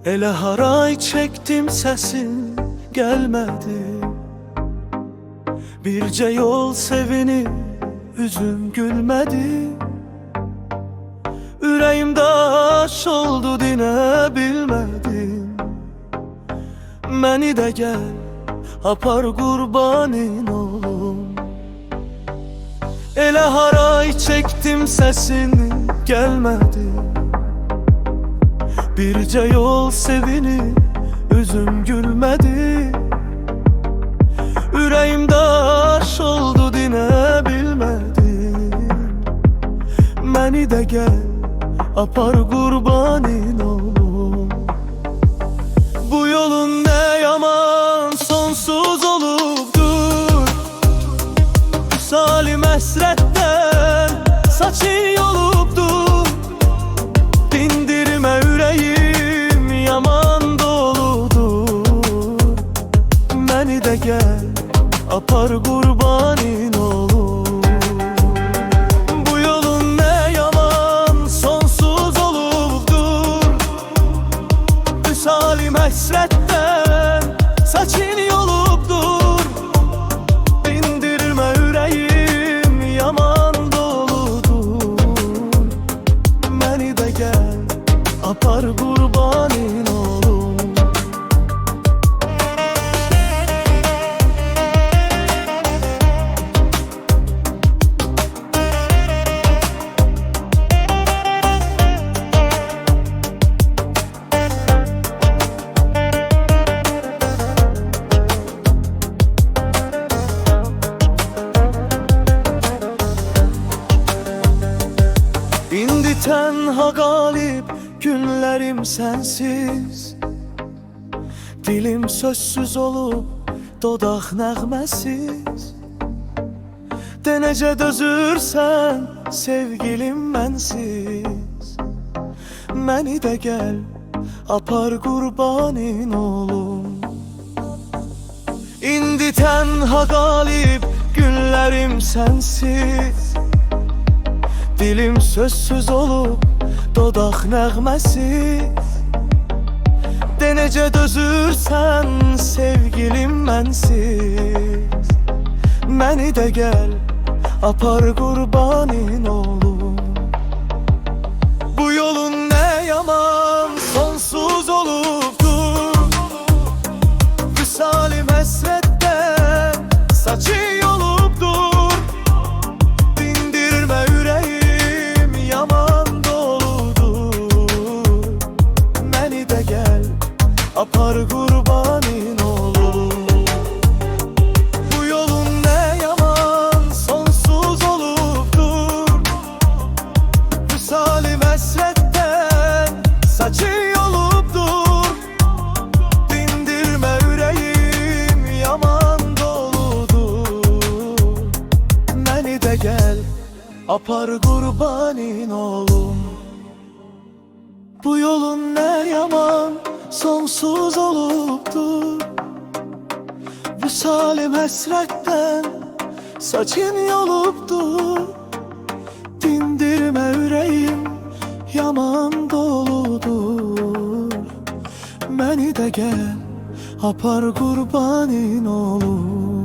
Elə haray çektim sesin gelmedi. Birce yol sevinip üzüm gülmedi. Ürəyimdə aş oldu dinə bilmədim. Məni də gəl apar qurbanın olum. Elə haray çektim sesin gelmedi. Birce yol sevinip üzüm gülmedi. Ürəyimdə aş oldu dinə bilmədim. Məni də gəl apar qurbanın olum. Bu yolun ne yaman sonsuz olubdur. Salim əsrətdən saçın yolubdur. Dindirmə ürəyim yaman doludur. Məni də gəl apar qurbanın olum. Bu yolun ne yaman sonsuz olubdur. Salim əsrətdən saçın yolubdur. Dindirmə ürəyim yaman doludur. Məni də gəl apar qurbanın olum. İndi tənha qalib günlərim sənsiz. Dilim sözsüz olub dodaq nəğməsiz. De necə dözürsən sevgilim mənsiz. Məni də gəl apar qurbanın olum. İndi tənha qalib günlərim sənsiz. Dilim sözsüz olub dodaq nəğməsiz. De necə dözürsən sevgilim mənsiz. Məni də gəl apar qurbanın olum. Bu yolun ne yaman sonsuz olubdur. Salim əsrətdən saçın yolubdur. Dindirmə ürəyim yaman doludur. Məni də gəl apar qurbanın olum. Bu yolun ne yaman sonsuz olubdur. Salim əsrətdən saçın yolubdur. Dindirmə ürəyim yaman doludur. Məni də gəl apar qurbanın olum. Bu yolun ne yaman sonsuz olubdur. Bu salim həsrətdən saçın yolubdur. Dindirmə ürəyim yaman doludur. Məni də gəl apar qurbanın olum.